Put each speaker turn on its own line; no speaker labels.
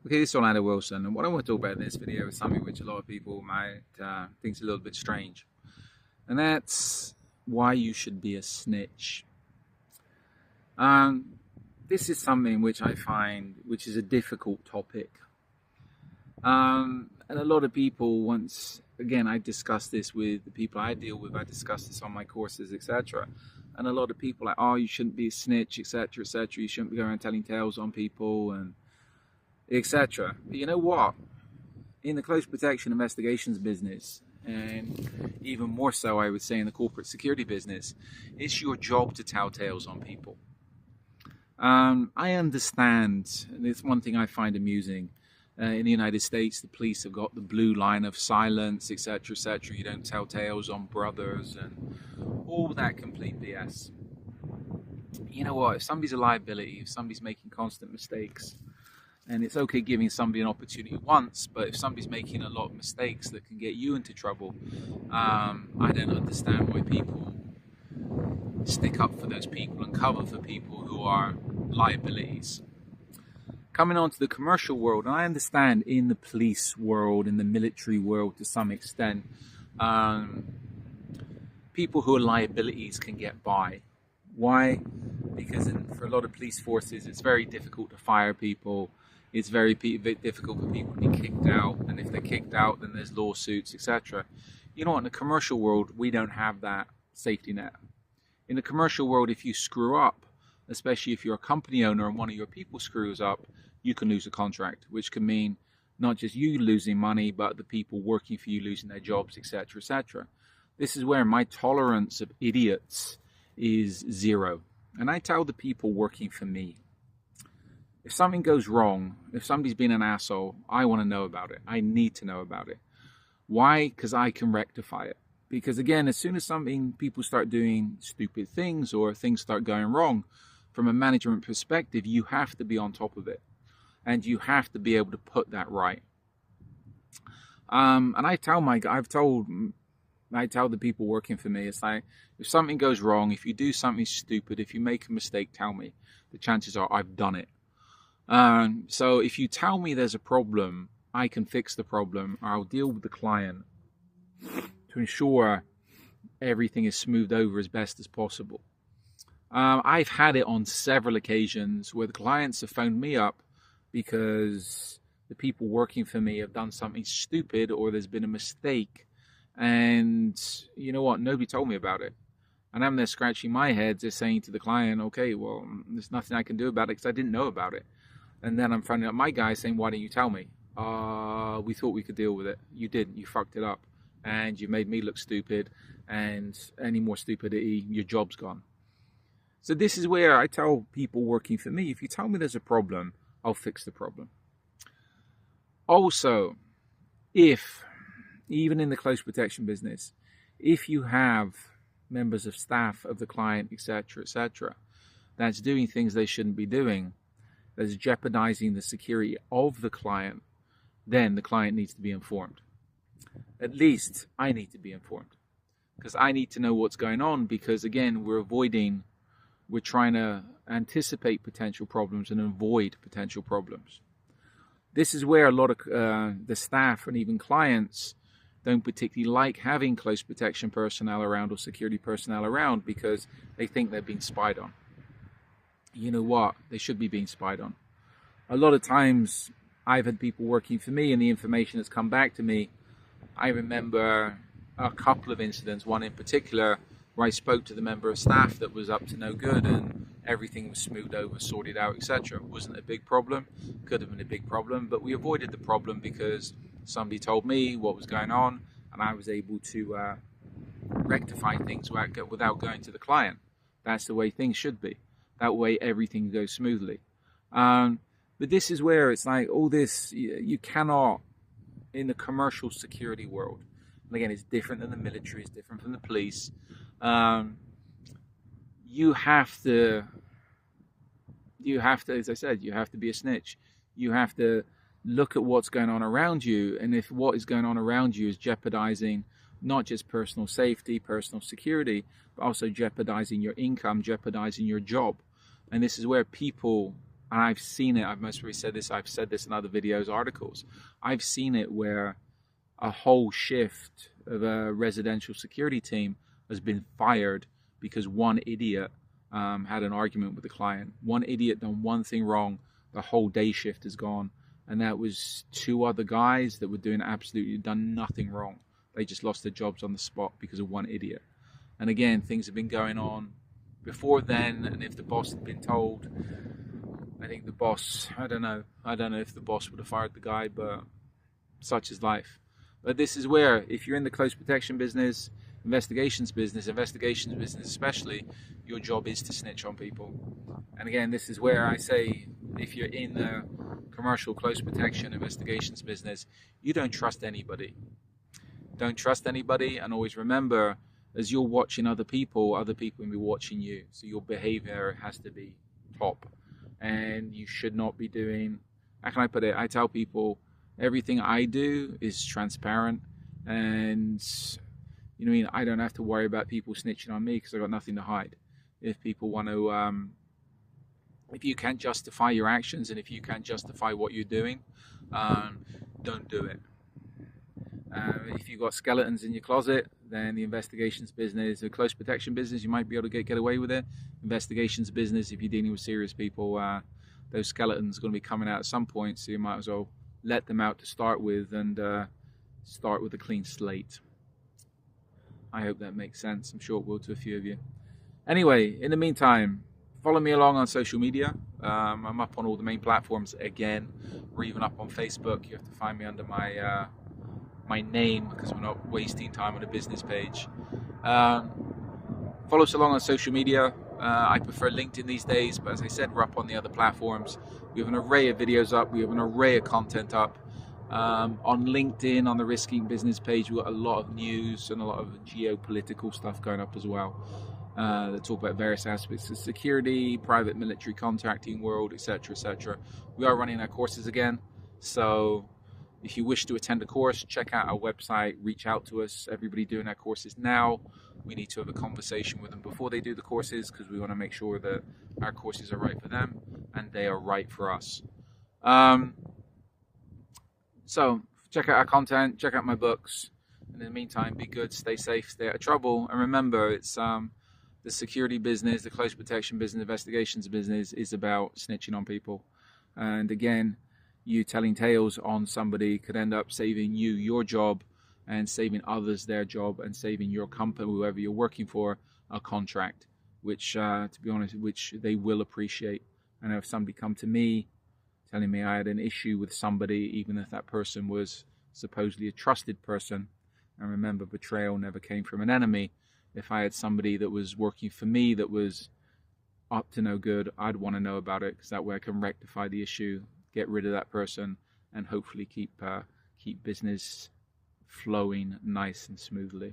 Okay, this is Orlando Wilson, and what I want to talk about in this video is something which a lot of people might think is a little bit strange, and that's why you should be a snitch. This is something which I find which is a difficult topic, and a lot of people again, I discuss this with the people I deal with, I discuss this on my courses, etc. And a lot of people are like, oh, you shouldn't be a snitch, etc., etc. You shouldn't be going around telling tales on people, and etc. But you know what? In the close protection investigations business, and even more so, I would say, in the corporate security business, it's your job to tell tales on people. I understand, and it's one thing I find amusing. In the United States, the police have got the blue line of silence, etc., etc. You don't tell tales on brothers and all that complete BS. You know what? If somebody's a liability, if somebody's making constant mistakes, and it's okay giving somebody an opportunity once, but if somebody's making a lot of mistakes that can get you into trouble, I don't understand why people stick up for those people and cover for people who are liabilities. Coming on to the commercial world, and I understand in the police world, in the military world to some extent, people who are liabilities can get by. Why? Because for a lot of police forces, it's very difficult to fire people. It's very difficult for people to be kicked out, and if they're kicked out, then there's lawsuits, etc. You know what? In the commercial world, we don't have that safety net. In the commercial world, if you screw up, especially if you're a company owner and one of your people screws up, you can lose a contract, which can mean not just you losing money, but the people working for you losing their jobs, etc., etc. This is where my tolerance of idiots is zero. And I tell the people working for me, if something goes wrong, if somebody's been an asshole, I want to know about it. I need to know about it. Why? Because I can rectify it. Because again, as soon as people start doing stupid things or things start going wrong, from a management perspective, you have to be on top of it. And you have to be able to put that right. And I tell the people working for me, it's like, if something goes wrong, if you do something stupid, if you make a mistake, tell me. The chances are I've done it. So if you tell me there's a problem, I can fix the problem. I'll deal with the client to ensure everything is smoothed over as best as possible. I've had it on several occasions where the clients have phoned me up because the people working for me have done something stupid or there's been a mistake, and you know what, nobody told me about it, and I'm there scratching my head, just saying to the client, okay, well, there's nothing I can do about it because I didn't know about it. And then I'm phoning up my guy saying, why didn't you tell me? We thought we could deal with it. You didn't. You fucked it up, and you made me look stupid, and any more stupidity, your job's gone. So this is where I tell people working for me, if you tell me there's a problem, I'll fix the problem. Also, even in the close protection business, if you have members of staff of the client, etc., etc., that's doing things they shouldn't be doing, that's jeopardizing the security of the client, then the client needs to be informed. At least I need to be informed, because I need to know what's going on, because again, we're trying to anticipate potential problems and avoid potential problems. This is where a lot of the staff and even clients don't particularly like having close protection personnel around or security personnel around, because they think they're being spied on. You know what? They should be being spied on. A lot of times I've had people working for me, and the information that's come back to me, I remember a couple of incidents, one in particular, where I spoke to the member of staff that was up to no good, and everything was smoothed over, sorted out, etc. It wasn't a big problem. Could have been a big problem, but we avoided the problem because somebody told me what was going on, and I was able to rectify things without going to the client. That's the way things should be. That way everything goes smoothly. But this is where it's like, all this, you cannot, in the commercial security world, and again, it's different than the military, it's different from the police, you have to, as I said, you have to be a snitch. You have to look at what's going on around you, and if what is going on around you is jeopardizing not just personal safety, personal security, but also jeopardizing your income, jeopardizing your job. And this is where people and I've seen it, I've most probably said this, I've said this in other videos, articles, I've seen it where a whole shift of a residential security team has been fired because one idiot had an argument with the client. One idiot done one thing wrong, the whole day shift is gone. And that was two other guys that were doing absolutely done nothing wrong. They just lost their jobs on the spot because of one idiot. And again, things have been going on before then, and if the boss had been told, I think the boss, I don't know if the boss would have fired the guy, but such is life. But this is where, if you're in the close protection business, investigations business especially, your job is to snitch on people. And again, this is where I say, if you're in the commercial close protection investigations business, you don't trust anybody. Don't trust anybody, and always remember, as you're watching other people will be watching you. So your behavior has to be top. And you should not be doing, how can I put it? I tell people, everything I do is transparent, and you know what I mean, I don't have to worry about people snitching on me because I've got nothing to hide. If people want to, if you can't justify your actions and if you can't justify what you're doing, don't do it. If you've got skeletons in your closet, then the investigations business, the close protection business, you might be able to get away with it. Investigations business, if you're dealing with serious people, those skeletons are going to be coming out at some point, so you might as well let them out to start with and start with a clean slate. I hope that makes sense. I'm sure it will to a few of you. Anyway, in the meantime, follow me along on social media. I'm up on all the main platforms again. We're even up on Facebook. You have to find me under my my name because we're not wasting time on a business page. Follow us along on social media. I prefer LinkedIn these days, but as I said, we're up on the other platforms. We have an array of videos up. We have an array of content up. On LinkedIn, on the Risking Business page, we've got a lot of news and a lot of geopolitical stuff going up as well. That talk about various aspects of security, private military contracting world, etc., etc. We are running our courses again, so if you wish to attend a course, check out our website, reach out to us. Everybody doing our courses now, we need to have a conversation with them before they do the courses because we want to make sure that our courses are right for them and they are right for us. So check out our content, check out my books. And in the meantime, be good, stay safe, stay out of trouble. And remember, it's the security business, the close protection business, investigations business is about snitching on people. And again, you telling tales on somebody could end up saving you your job and saving others their job and saving your company, whoever you're working for, a contract, which, to be honest, which they will appreciate. I know if somebody come to me telling me I had an issue with somebody, even if that person was supposedly a trusted person, and remember, betrayal never came from an enemy. If I had somebody that was working for me that was up to no good, I'd want to know about it because that way I can rectify the issue, get rid of that person, and hopefully keep business flowing nice and smoothly.